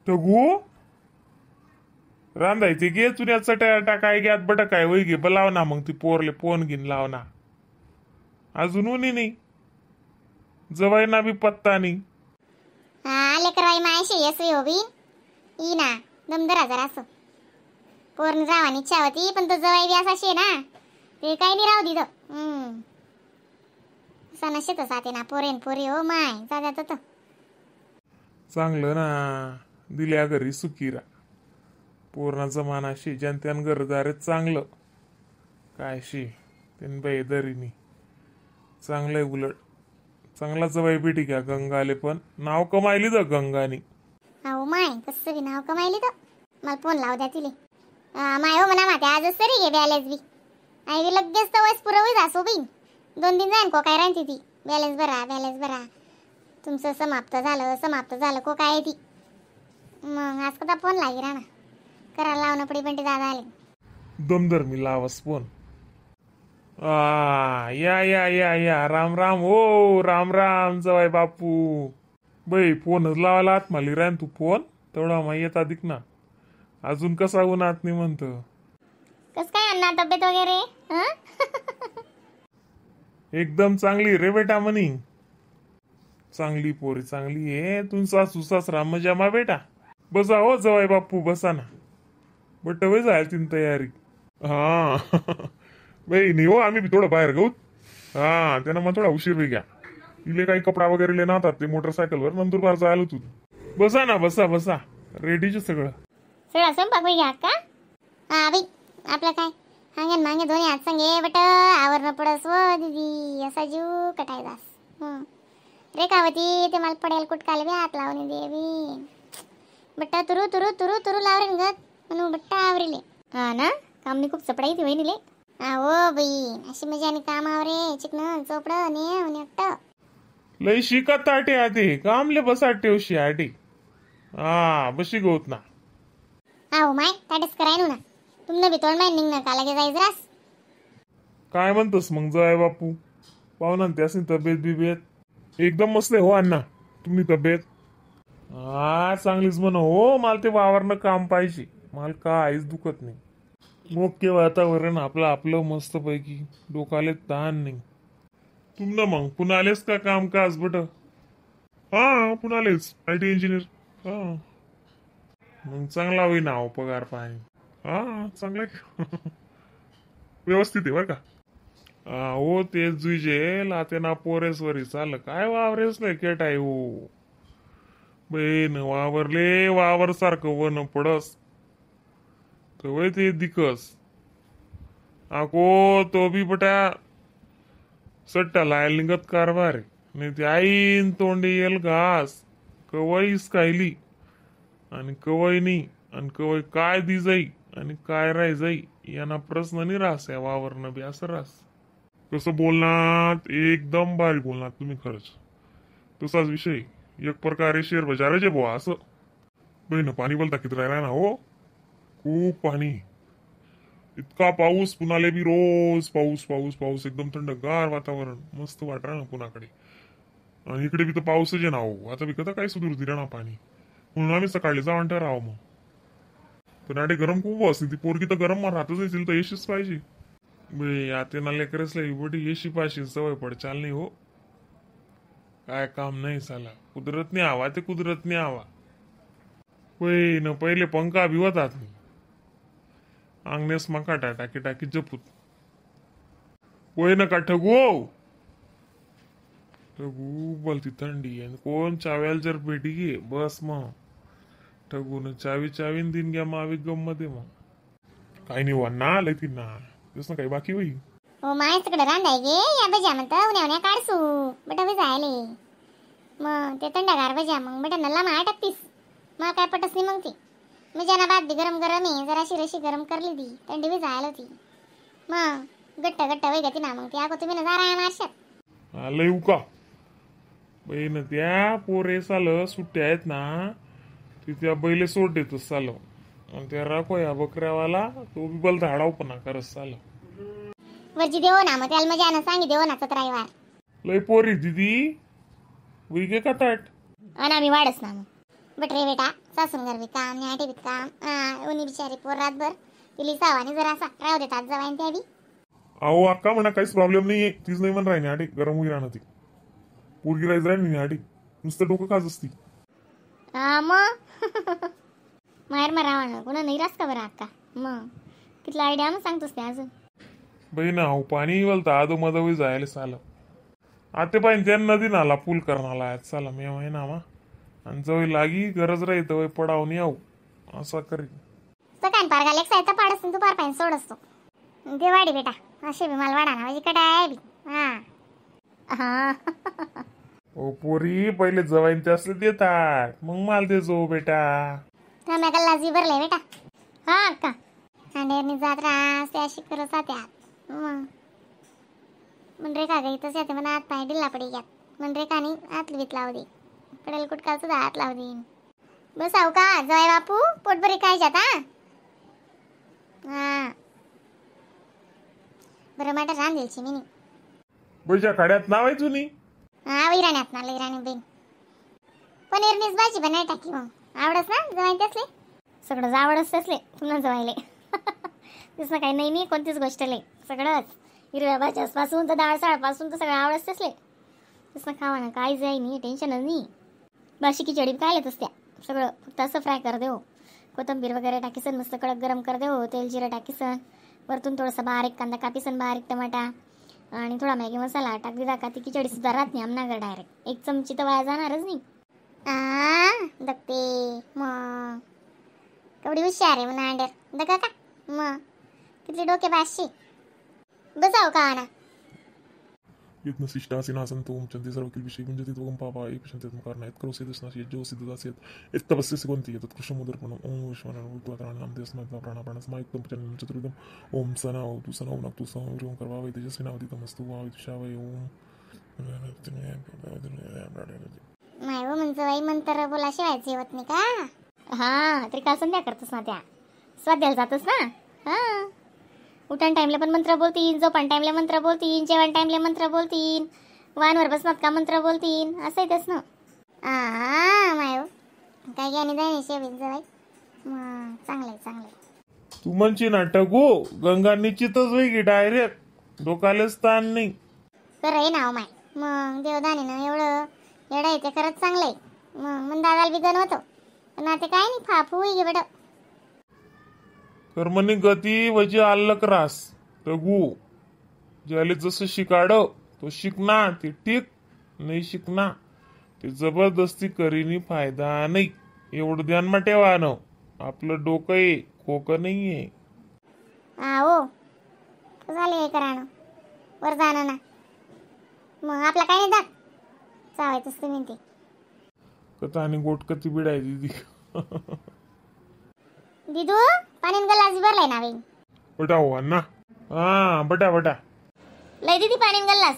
ठगू रांधायचे घे चुन्याचा टाकाय घ्यात बट काय वय घे लाव ना मग ती पोरले फोन घेऊन लाव ना अजून उनी नाही जवाय ना बी पत्ता नाही लेकराई मायशी येसवी होबी ई ना दमदर हजार असो पोरन जावानी इच्छा होती पण तो जवाई बी असा शे ना ते काही नाही राहू दिद सणशे तर साथे ना पोरेन पोरी हो माय जात तो चांगलं ना दिल्या घरी सुखीरा पूर्ण जमानाशी जनत्यान घरदारे चांगलं काय शी त्यान बाई दरीनी चांगलंय उलट चांगला जवाई बेटी घ्या गंगाले पण नाव कमायली द गंगानी अहो माय कसं बी नाव कमायली तर मला फोन लाव द्या तिले माय हो म्हणा माते आजच तरी घे बॅलेन्स बी आई लगेच तर वयस पुरवू जासो बी 2 दिन जाईन को काय राहते ती बॅलेन्स भरा तुमचं समाप्त झालं को काय ती मग आज कदा फोन लागी राहणार करायला लावणं पडी पण ते दादा आले दमदर मी लावस फोन या राम राम ओ राम जवाय बापू बाई फोनच लावायला आत माली रान तू फोन तेवढा मा येत अधिक ना अजून कसा उन्हात नाही म्हणत कस काय अन्ना तब्येत वगैरे एकदम चांगली रे बेटा म्हणी चांगली पोरी चांगली आहे तुमचा सुसासरा मजा मा बेटा बसा हो जवाय बापू बसा ना बट वय जायला तीन तयारी हा बाई नाही हो आम्ही बी थोडं बाहेर गाऊत हा त्यांना मग थोडा उशीर बी घ्या इले काही कपडा वगैरे ले नातात ते मोटरसायकलवर नंदुरबार जायला तू बसा ना बसा रेडीच सगळं स्वयंपाक बी घ्या का हा बाई आपलं काय हांगेन मागे दोन्ही हात संगे बट आवरण पडस व दीदी असा जीव कटाय दास रेखावती ते मला पडेल कुटकाल बी हात लावून देवी बट्टा तुरु लावरेन गत म्हणून बट्टा आवरेले हा ना कामनी खूप चपडाई ती वहिनीले हो बाई अशी मजाने काम आवरे चिकन चोपड नेट लय शिकत आटे आते कामले बसा ठेवशी आटे हा बशी गोत ना हो माय ताटेच कराय ना तुमनं बी तोंड माय निघणं का लगे जायच रास काय म्हणतोस मग जय बापू पाहुणा त्यासनी तब्येत बिबेत एकदम मस्त आहे हो अण्णा तुम्ही तब्येत हा चांगलीच म्हण हो मला ते वावरनं काम पाहिजे मला काहीच दुखत नाही मोके वातावरण आपलं मस्त पैकी डोकाले ताण नाही तुमनं मग पुन्हा आलेस का कामकाज बट हा पुन्हा आलेच IT इंजिनियर हा मग चांगला होईना हो पगार पाणी हा चांगलं व्यवस्थित आहे बर का हो तेच जुजे लाते ना पोरेसवरी चाल काय वावरेस नाही केट आहे हो बेन वावरले वावर सारखं वन पडस तर ते दिकस आको तो बी बटा सट्टा लायल निघत कारभार नाही ते आईन तोंडी येल घास कवईस कायली आणि कवई नाही आणि कवई काय दी जाई आणि काय राय जाई यांना प्रश्न नाही रास या वावरनं बी असं रास कसं बोलणार एकदम भारी बोलणार तुम्ही खरंच तसाच विषय एक प्रकारे शेअर बाजाराचे बुवा असं बहिण पाणी बोलता किती राहिला ना हो खूप पाणी इतका पाऊस पुण्याले बी रोज पाऊस एकदम थंडगार वातावरण मस्त वाटणार ना पुण्याकडे आणि इकडे बी तर पाऊसच आहे ना हो आता बी कदा काय सुधरू दिला ना पाणी म्हणून आम्ही सकाळी जाऊन राहावं मग पण आडे गरम खूप असते ती पोरगी तर गरम राहतच असेल तर एशीच पाहिजे बे आता ना लेकरच बटी एशी पाशी सवय पड चाल नाही हो काय काम नाही साला कुदरत नाही आवा ते कुदरत नाही आवा होय न पहिले पंखा भिवतात नाही अंगनेस मकाटा टाकी जपूत होय न का ठगू बोलती थंडी आणि कोण चाव्याला जर भेटी घे बस मग ठगून चावीन दिन घ्या मावी गम मग काही नाही वा ना आलंय ती ना तस काही बाकी होई हो माय तिकडे रांधाय गे या बजा म्हणता उन्या काढसू बट हवे जायले मग ते थंडगार बजा मग बट नल्ला मा टाकतीस मला काय पटस नाही मग ती मी ज्यांना बाद बी गरम आहे जरा शिरशी गरम करली ती थंडी बी जायला होती मग गट्ट वय गती ना मग ती आगो तुम्ही ना जा मारशात आलंय उका बहीण त्या पोरे साल सुट्ट्या आहेत ना ती त्या बैले सोड देतो साल आणि त्या राखो या बकऱ्यावाला तो बी बल धाडाव पण करत साल वरची देव ना मग त्याला मजा सांगी देव ना रविवार लय पोरी दिदी विगे का ताट अना मी वाढच ना मग बट रे बेटा सासून घर बी काम न्याटे बी काम उनी बिचारी पोर रातभर तिली सावानी जरा असा राहू देतात जवाईन त्या बी. अहो अक्का म्हणा काहीच प्रॉब्लेम नाहीये, तीच नाही म्हण राहिनी आठी गरम होई राहणार ती पोरगी राहायच राहिली आठी नुसतं डोकं खाज असती. मग माहेर रावण कोणा नाही रास का बरं अक्का. मग कितला आयडिया मग सांगतोस ते अजून. बाई ना हो पाणी बोलता आदो मध होई जायला चाल आता पाहिजे त्या नदी नाला पूल करणाला चला मी महिना मा आणि जवळ लागी गरज राही तर पडावून येऊ असं करी. तो काय पारगाला एक सायता पाडस तू पार पाहिजे सोडस तो ते वाडी बेटा असे बी मला वाडा ना म्हणजे कडे आहे बी. हा ओ पोरी पहिले जवाईन ते असले देतात मग माल दे जो बेटा. थांब्या गल्लाजी भरले बेटा. हा अक्का अंडेरनी जात रास ते अशी करत जात्यात. म्हणजे का इथंच येते म्हणा हात पाय डिल्ला पडी घ्यात म्हणजे कानी हात बीत लावू दे कडेल कुटकाल सुद्धा हात लावू दे. बस आऊ का जवाई बापू पोटभरी खायच्यात. हा बरं माटा रान द्यायची मी बैच्या खाड्यात नाव आहे जुनी. हा वैराण्यात ना लैराणी बहीण पनीरनीच भाजी बनाय टाकी मग आवडस ना जवाई त्यासले सगळं आवडच त्यासले पुन्हा जवायले. तसं काही नाही मी कोणतीच गोष्ट लय सगळंच हिरव्या भाज्यापासून तर डाळ साळपासून तर सगळं आवडच त्यासले. तसं खावा ना काही जाई नाही टेन्शनच नाही. बाशी खिचडी काय येतच त्या सगळं फक्त असं फ्राय कर देऊ कोथिंबीर वगैरे टाकीसन मस्त कडक गरम कर देऊ तेल जिरं टाकीसन वरतून थोडासा बारीक कांदा कापीसन बारीक टमाटा आणि थोडा मॅगी मसाला टाक दिला का ती खिचडी सुद्धा राहत नाही आमनागर डायरेक्ट 1 चमची तर वाया जाणारच नाही. दगते मग केवढी हुशार आहे म्हणा अंडर दगा का मग किती डोके बाशी बसाव का ना इतना शिष्टा असे नासन तो चंदी सर्वकिल विषय म्हणजे ते दोघं पापा एक पेशंट कारण आहेत करो सिद्धस नाशी जो सिद्ध असेल एक तपस्से से कोणती येतात कृष्ण मुदरपण ओम विश्वनारायण उद्वाराण नाम देश नाम प्राणा प्राण समायुक्तम चरण चतुर्दम ओम सना तू सना ओम तू सना ओम करवा वै तेजस्वी नावती तमस्तु वा विशावय ओम माय वो म्हणजे बाई मंत्र बोला शिवाय जेवत नाही का. हा तरी काल संध्या करतस ना त्या स्वाध्याला जातस ना. हा उठण टाइमला पण मंत्र बोलतीन झोपण टाइमला मंत्र बोलतीन जेवण टाइमला मंत्र बोलतीन वानवर बसनात का मंत्र बोलतीन असं येतच ना. माय काय ज्ञानी नाही शेवीत जाई मग चांगलंय. तू म्हणची नाटक हो गंगा निश्चितच वेगळी डायरेक्ट डोकालेच ताण नाही. खरं आहे नाव माय मग देवदानीनं एवढं येडं येते खरंच चांगलंय. मग दादाला बी गण होतो पण आता काय नाही फाफू गे बेड कर्मनी गती वजी आल्लक रास रघु ज्याले जसं शिकाड तो शिकना ते ठीक नाही शिकना ते जबरदस्ती करीनी फायदा नाही एवढं ध्यानमा ठेवा न आपलं डोकं आहे खोकं नाहीये. हो झाले हे करानं वर जाणं ना मग आपला काय नाही दाख चावायचंच तुम्ही ते कथा आणि गोट कती बिडाय दिदी. दिदू पाणी गल्लास भरलाय ना बाई बटा हो अण्णा. हा बटा लय दिदी पाणी गल्लास